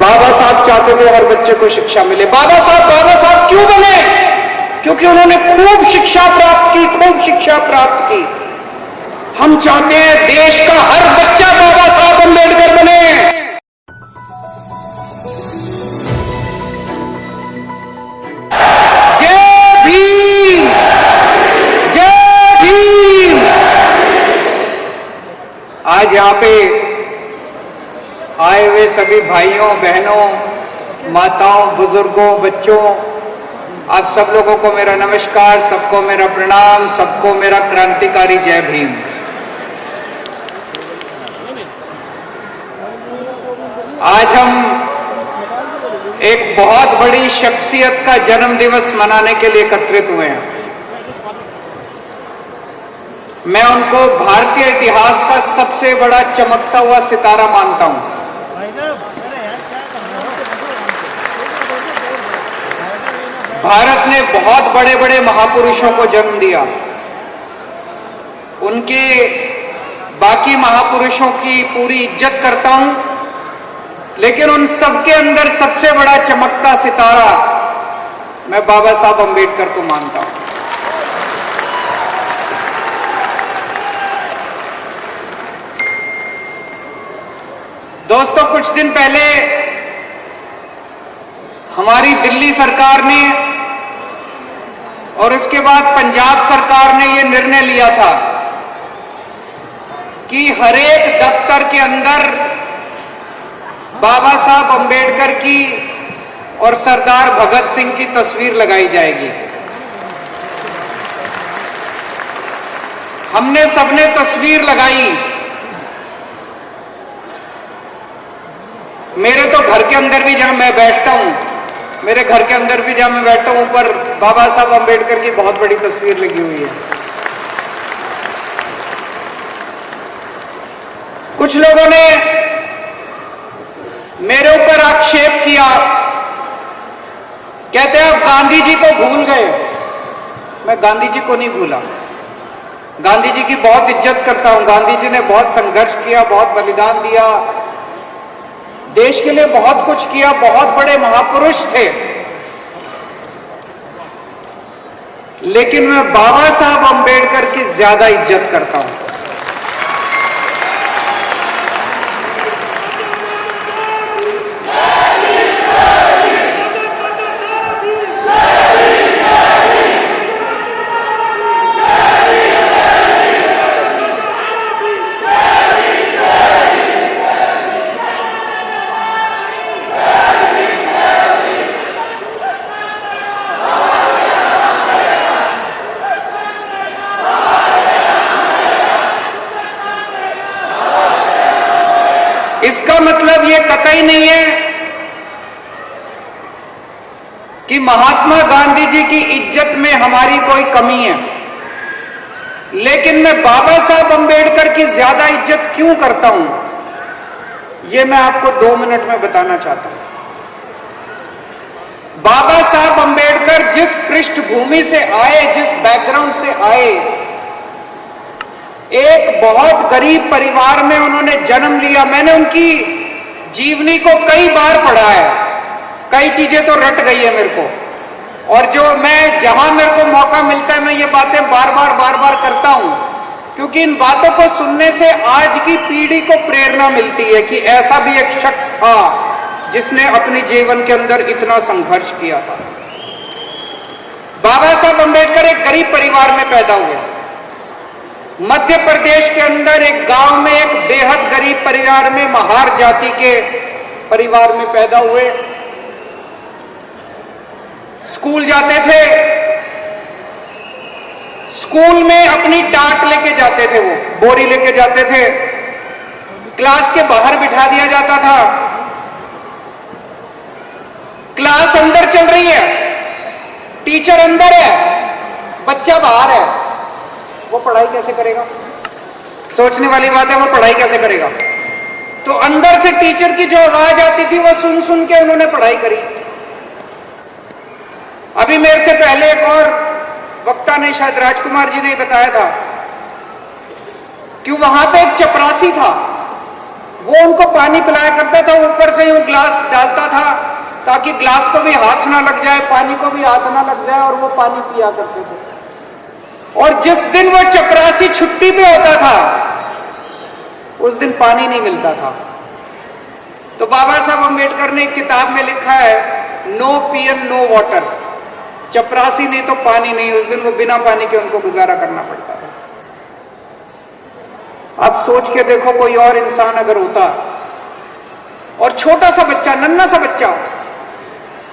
बाबा साहब चाहते थे हर बच्चे को शिक्षा मिले। बाबा साहब क्यों बने? क्योंकि उन्होंने खूब शिक्षा प्राप्त की, खूब शिक्षा प्राप्त की। हम चाहते हैं देश का हर बच्चा बाबा साहब अम्बेडकर बने। जय भीम, जय भीम। आज यहां पे आए हुए सभी भाइयों बहनों, माताओं, बुजुर्गों, बच्चों, आप सब लोगों को मेरा नमस्कार, सबको मेरा प्रणाम, सबको मेरा क्रांतिकारी जय भीम। आज हम एक बहुत बड़ी शख्सियत का जन्म दिवस मनाने के लिए एकत्रित हुए हैं। मैं उनको भारतीय इतिहास का सबसे बड़ा चमकता हुआ सितारा मानता हूं। भारत ने बहुत बड़े बड़े महापुरुषों को जन्म दिया। उनके बाकी महापुरुषों की पूरी इज्जत करता हूं, लेकिन उन सबके अंदर सबसे बड़ा चमकता सितारा मैं बाबा साहब अम्बेडकर को मानता हूं। दोस्तों, कुछ दिन पहले हमारी दिल्ली सरकार ने और उसके बाद पंजाब सरकार ने यह निर्णय लिया था कि हर एक दफ्तर के अंदर बाबा साहब अम्बेडकर की और सरदार भगत सिंह की तस्वीर लगाई जाएगी। हमने सबने तस्वीर लगाई। मेरे तो घर के अंदर भी जहां मैं बैठता हूं, मेरे घर के अंदर भी जहां मैं बैठता हूं, ऊपर बाबा साहब अम्बेडकर की बहुत बड़ी तस्वीर लगी हुई है। कुछ लोगों ने मेरे ऊपर आक्षेप किया, कहते हैं आप गांधी जी को भूल गए। मैं गांधी जी को नहीं भूला। गांधी जी की बहुत इज्जत करता हूं। गांधी जी ने बहुत संघर्ष किया, बहुत बलिदान दिया, देश के लिए बहुत कुछ किया, बहुत बड़े महापुरुष थे। लेकिन मैं बाबा साहब अम्बेडकर की ज्यादा इज्जत करता हूं। इसका मतलब यह कतई नहीं है कि महात्मा गांधी जी की इज्जत में हमारी कोई कमी है, लेकिन मैं बाबा साहब अम्बेडकर की ज्यादा इज्जत क्यों करता हूं, यह मैं आपको 2 मिनट में बताना चाहता हूं। बाबा साहब अम्बेडकर जिस पृष्ठभूमि से आए, जिस बैकग्राउंड से आए, एक बहुत गरीब परिवार में उन्होंने जन्म लिया। मैंने उनकी जीवनी को कई बार पढ़ा है, कई चीजें तो रट गई है मेरे को, और जो मैं जहां मेरे को मौका मिलता है मैं ये बातें बार बार करता हूं, क्योंकि इन बातों को सुनने से आज की पीढ़ी को प्रेरणा मिलती है कि ऐसा भी एक शख्स था जिसने अपने जीवन के अंदर इतना संघर्ष किया था। बाबा साहब अम्बेडकर एक गरीब परिवार में पैदा हुए। मध्य प्रदेश के अंदर एक गांव में एक बेहद गरीब परिवार में, महार जाति के परिवार में पैदा हुए। स्कूल जाते थे, स्कूल में अपनी टाट लेके जाते थे, वो बोरी लेके जाते थे, क्लास के बाहर बिठा दिया जाता था। क्लास अंदर चल रही है, टीचर अंदर है, बच्चा बाहर है, वो पढ़ाई कैसे करेगा? सोचने वाली बात है, वो पढ़ाई कैसे करेगा? तो अंदर से टीचर की जो आवाज आती थी वो सुन सुन के उन्होंने पढ़ाई करी। अभी मेरे से पहले एक और वक्ता ने, शायद राजकुमार जी ने बताया था कि वहां पे एक चपरासी था, वो उनको पानी पिलाया करता था, ऊपर से वो ग्लास डालता ताकि ग्लास को भी हाथ ना लग जाए, पानी को भी हाथ ना लग जाए, और वो पानी पिया करते थे। और जिस दिन वो चपरासी छुट्टी पे होता था उस दिन पानी नहीं मिलता था। तो बाबा साहब अम्बेडकर ने एक किताब में लिखा है, नो पीएम नो वाटर। चपरासी नहीं तो पानी नहीं, उस दिन वो बिना पानी के उनको गुजारा करना पड़ता था। अब सोच के देखो, कोई और इंसान अगर होता, और छोटा सा बच्चा, नन्हा सा बच्चा,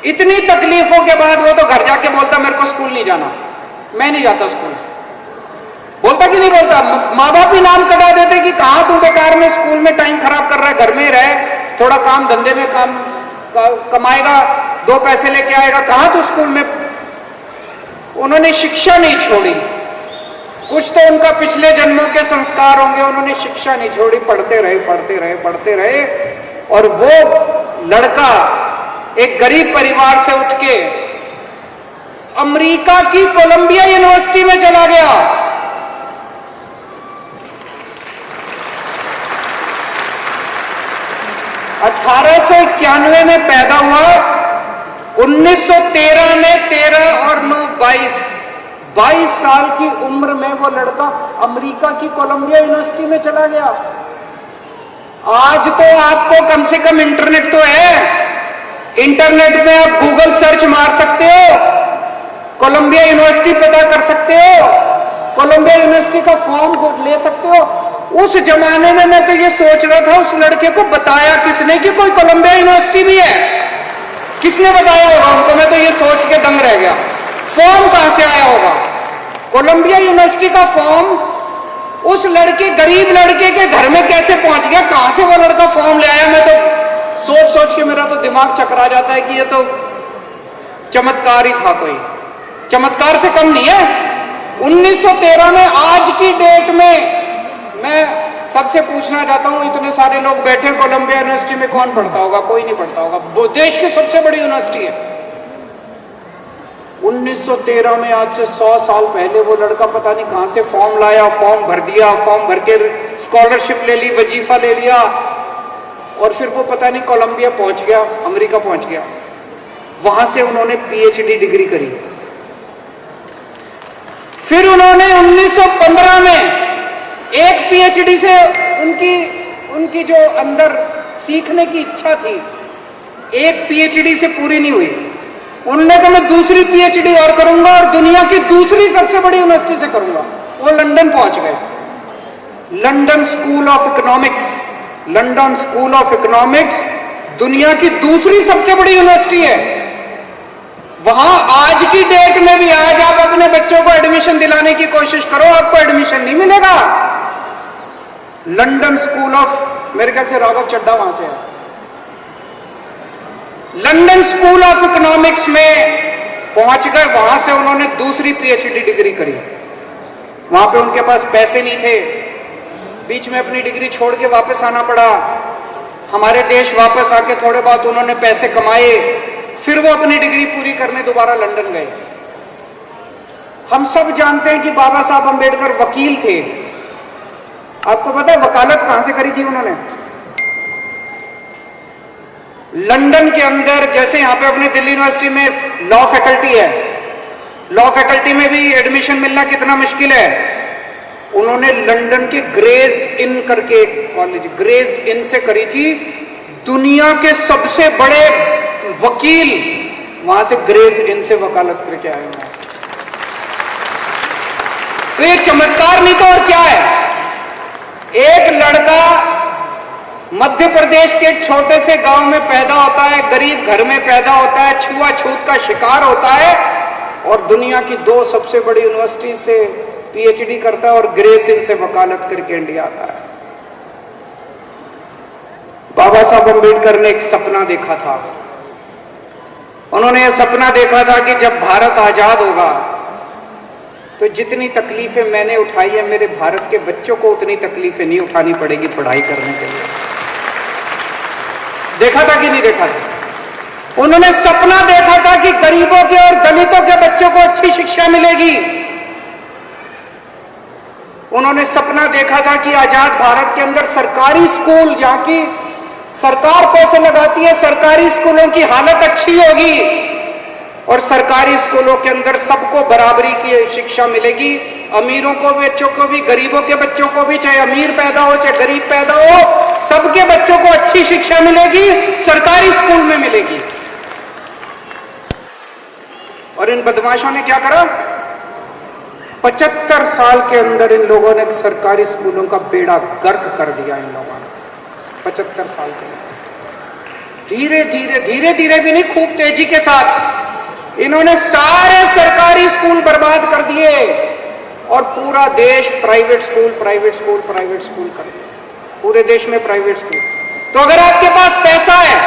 इतनी तकलीफों के बाद वो तो घर जाके बोलता मेरे को स्कूल नहीं जाना, मैं नहीं जाता स्कूल। बोलता कि नहीं बोलता? माँ बाप ही नाम कटा देते कि कहां तू बेकार में स्कूल में टाइम खराब कर रहा है, घर में रहे, थोड़ा काम धंधे में काम कमाएगा, 2 पैसे लेके आएगा, कहां तू स्कूल में। उन्होंने शिक्षा नहीं छोड़ी। कुछ तो उनका पिछले जन्मों के संस्कार होंगे, उन्होंने शिक्षा नहीं छोड़ी, पढ़ते रहे पढ़ते रहे पढ़ते रहे। और वो लड़का एक गरीब परिवार से उठ के अमेरिका की कोलंबिया यूनिवर्सिटी में चला गया। 1891 में पैदा हुआ, 1913 में 13 और 9 22 साल की उम्र में वो लड़का अमेरिका की कोलंबिया यूनिवर्सिटी में चला गया। आज तो आपको कम से कम इंटरनेट तो है, इंटरनेट में आप गूगल सर्च मार सकते हो, कोलंबिया यूनिवर्सिटी पता कर सकते हो, कोलंबिया यूनिवर्सिटी का फॉर्म ले सकते हो। उस जमाने में मैं तो ये सोच रहा था, उस लड़के को बताया किसने कि कोई कोलंबिया यूनिवर्सिटी भी है? किसने बताया होगा उनको? मैं तो ये सोच के दंग रह गया, फॉर्म कहां से आया होगा? कोलंबिया यूनिवर्सिटी का फॉर्म उस लड़के, गरीब लड़के के घर में कैसे पहुंच गया? कहां से वो लड़का फॉर्म ले आया? मैं तो सोच सोच के मेरा तो दिमाग चकरा जाता है कि ये तो चमत्कार ही था, कोई चमत्कार से कम नहीं है। 1913 में, आज की डेट में, मैं सबसे पूछना चाहता हूं, इतने सारे लोग बैठे, कोलंबिया यूनिवर्सिटी में कौन पढ़ता होगा? कोई नहीं पढ़ता होगा। वो देश की सबसे बड़ी यूनिवर्सिटी है। 1913 में, आज से 100 साल पहले, वो लड़का पता नहीं कहां से फॉर्म लाया, फॉर्म भर दिया, फॉर्म भर के स्कॉलरशिप ले ली, वजीफा ले लिया, और फिर वो पता नहीं कोलंबिया पहुंच गया, अमेरिका पहुंच गया। वहां से उन्होंने पीएचडी डिग्री करी। फिर उन्होंने 1915 में एक पीएचडी से उनकी जो अंदर सीखने की इच्छा थी, एक पीएचडी से पूरी नहीं हुई। उन्होंने कहा मैं दूसरी पीएचडी और करूंगा, और दुनिया की दूसरी सबसे बड़ी यूनिवर्सिटी से करूंगा। वो लंदन पहुंच गए। London school of economics, London school of economics दुनिया की दूसरी सबसे बड़ी यूनिवर्सिटी है। वहां आज की डेट में भी, आज आप अपने बच्चों को एडमिशन दिलाने की कोशिश करो, आपको एडमिशन नहीं मिलेगा। लंदन स्कूल ऑफ, मेरे ख्याल से राघव चड्ढा वहां से है। लंदन स्कूल ऑफ इकोनॉमिक्स में पहुंच गए। वहां से उन्होंने दूसरी पीएचडी डिग्री करी। वहां पे उनके पास पैसे नहीं थे, बीच में अपनी डिग्री छोड़ के वापस आना पड़ा। हमारे देश वापस आके थोड़े बहुत उन्होंने पैसे कमाए, फिर वो अपनी डिग्री पूरी करने दोबारा लंदन गए। हम सब जानते हैं कि बाबा साहब अम्बेडकर वकील थे। आपको पता है वकालत कहां से करी थी उन्होंने? लंदन के अंदर, जैसे यहां पे अपने दिल्ली यूनिवर्सिटी में लॉ फैकल्टी है, लॉ फैकल्टी में भी एडमिशन मिलना कितना मुश्किल है। उन्होंने लंदन के ग्रेज इन करके कॉलेज, ग्रेज इन से करी थी। दुनिया के सबसे बड़े वकील वहां से ग्रेज इन से वकालत करके आए हैं। तो ये चमत्कार नहीं तो और क्या है? एक लड़का मध्य प्रदेश के छोटे से गांव में पैदा होता है, गरीब घर में पैदा होता है, छुआछूत का शिकार होता है, और दुनिया की 2 सबसे बड़ी यूनिवर्सिटी से पीएचडी करता है, और ग्रेज इन से वकालत करके इंडिया आता है। बाबा साहब अम्बेडकर ने एक सपना देखा था। उन्होंने यह सपना देखा था कि जब भारत आजाद होगा तो जितनी तकलीफें मैंने उठाई है, मेरे भारत के बच्चों को उतनी तकलीफें नहीं उठानी पड़ेगी पढ़ाई करने के लिए। देखा था कि नहीं देखा था? उन्होंने सपना देखा था कि गरीबों के और दलितों के बच्चों को अच्छी शिक्षा मिलेगी। उन्होंने सपना देखा था कि आजाद भारत के अंदर सरकारी स्कूल, जहां की सरकार पैसे लगाती है, सरकारी स्कूलों की हालत अच्छी होगी और सरकारी स्कूलों के अंदर सबको बराबरी की शिक्षा मिलेगी। अमीरों को बच्चों को भी, गरीबों के बच्चों को भी, चाहे अमीर पैदा हो चाहे गरीब पैदा हो, सबके बच्चों को अच्छी शिक्षा मिलेगी, सरकारी स्कूल में मिलेगी। और इन बदमाशों ने क्या करा? 75 साल के अंदर इन लोगों ने सरकारी स्कूलों का बेड़ा गर्क कर दिया। इन लोगों ने 75 साल के अंदर धीरे धीरे, धीरे धीरे भी नहीं, खूब तेजी के साथ इन्होंने सारे सरकारी स्कूल बर्बाद कर दिए और पूरा देश private school, private school, private school कर दिया। पूरे देश में प्राइवेट स्कूल। तो अगर आपके पास पैसा है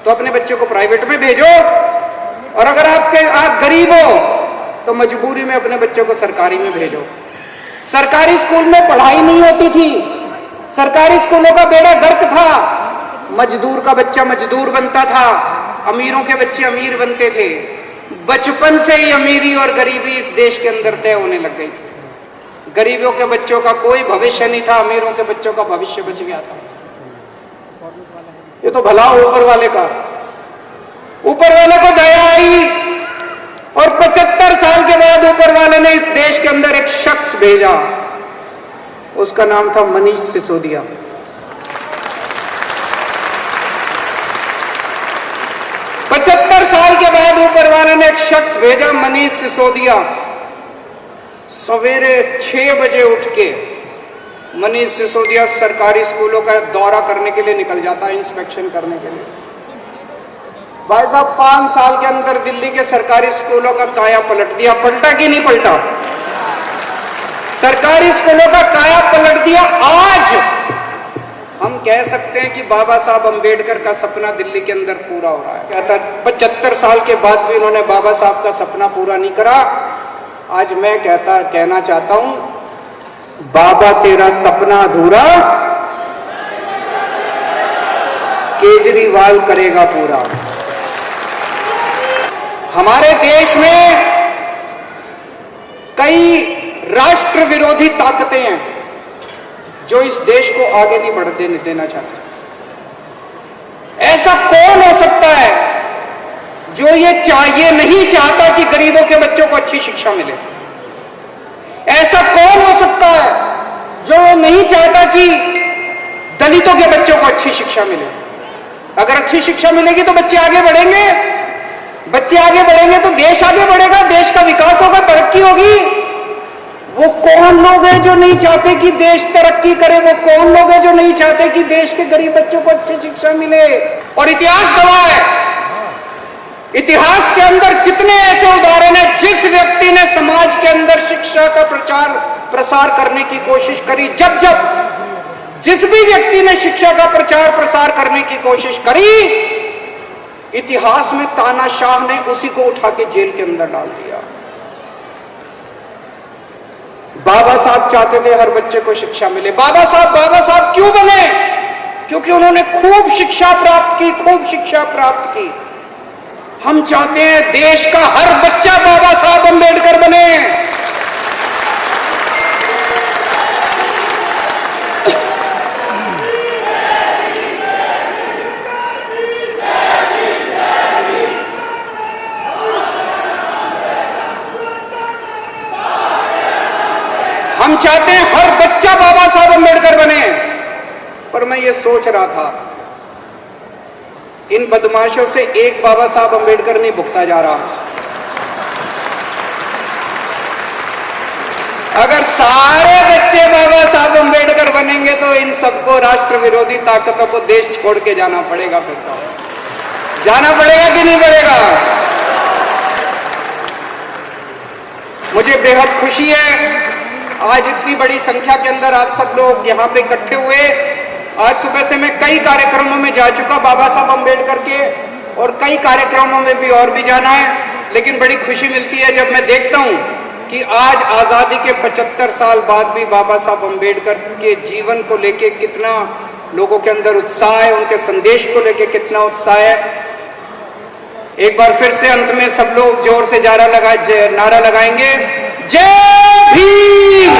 तो अपने बच्चों को प्राइवेट में भेजो, और अगर आप गरीब हो तो मजबूरी में अपने बच्चों को सरकारी में भेजो। सरकारी स्कूल में पढ़ाई नहीं होती थी, सरकारी स्कूलों का बेड़ा गर्क था। मजदूर का बच्चा मजदूर बनता था, अमीरों के बच्चे अमीर बनते थे। बचपन से ही अमीरी और गरीबी इस देश के अंदर तय होने लग गई थी। गरीबों के बच्चों का कोई भविष्य नहीं था, अमीरों के बच्चों का भविष्य बच गया था। ये तो भला ऊपर वाले का, ऊपर वाले को दया आई और 75 साल के बाद ऊपर वाले ने इस देश के अंदर एक शख्स भेजा, उसका नाम था मनीष सिसोदिया। साल के बाद ऊपर वाले ने एक शख्स भेजा, मनीष सिसोदिया। सवेरे 6 बजे उठ के मनीष सिसोदिया सरकारी स्कूलों का दौरा करने के लिए निकल जाता है, इंस्पेक्शन करने के लिए। भाई साहब 5 साल के अंदर दिल्ली के सरकारी स्कूलों का काया पलट दिया। पलटा कि नहीं पलटा? सरकारी स्कूलों का काया पलट दिया। आज हम कह सकते हैं कि बाबा साहब अंबेडकर का सपना दिल्ली के अंदर पूरा हो रहा है। कहता 75 साल के बाद भी उन्होंने बाबा साहब का सपना पूरा नहीं करा। आज मैं कहना चाहता हूं, बाबा तेरा सपना अधूरा, केजरीवाल करेगा पूरा। हमारे देश में कई राष्ट्र विरोधी ताकतें हैं जो इस देश को आगे नहीं बढ़ने देना चाहते। ऐसा कौन हो सकता है जो ये नहीं चाहता कि गरीबों के बच्चों को अच्छी शिक्षा मिले? ऐसा कौन हो सकता है जो नहीं चाहता कि दलितों के बच्चों को अच्छी शिक्षा मिले? अगर अच्छी शिक्षा मिलेगी तो बच्चे आगे बढ़ेंगे, बच्चे आगे बढ़ेंगे तो देश आगे बढ़ेगा, देश का विकास होगा, तरक्की होगी। वो कौन लोग हैं जो नहीं चाहते कि देश तरक्की करे? वो कौन लोग हैं जो नहीं चाहते कि देश के गरीब बच्चों को अच्छी शिक्षा मिले? और इतिहास गवाह है, इतिहास के अंदर कितने ऐसे उदाहरण हैं जिस व्यक्ति ने समाज के अंदर शिक्षा का प्रचार प्रसार करने की कोशिश करी, जिस भी व्यक्ति ने शिक्षा का प्रचार प्रसार करने की कोशिश करी, इतिहास में तानाशाह ने उसी को उठा के जेल के अंदर डाल दिया। बाबा साहब चाहते थे हर बच्चे को शिक्षा मिले। बाबा साहब क्यों बने? क्योंकि उन्होंने खूब शिक्षा प्राप्त की, खूब शिक्षा प्राप्त की। हम चाहते हैं देश का हर बच्चा बाबा साहब अंबेडकर बने। हम चाहते हैं हर बच्चा बाबा साहब अंबेडकर बने। पर मैं ये सोच रहा था, इन बदमाशों से एक बाबा साहब अंबेडकर नहीं भुगता जा रहा। अगर सारे बच्चे बाबा साहब अंबेडकर बनेंगे तो इन सबको राष्ट्र विरोधी ताकतों को देश छोड़ के जाना पड़ेगा। फिर तो जाना पड़ेगा कि नहीं पड़ेगा? मुझे बेहद खुशी है आज इतनी बड़ी संख्या के अंदर आप सब लोग यहाँ पे इकट्ठे हुए। आज सुबह से मैं कई कार्यक्रमों में जा चुका बाबा साहब अंबेडकर के, और कई कार्यक्रमों में भी और भी जाना है, लेकिन बड़ी खुशी मिलती है जब मैं देखता हूँ कि आज आजादी के 75 साल बाद भी बाबा साहब अंबेडकर के जीवन को लेके कितना लोगों के अंदर उत्साह है, उनके संदेश को लेके कितना उत्साह है। एक बार फिर से अंत में सब लोग जोर से नारा लगाएंगे, जय भीम।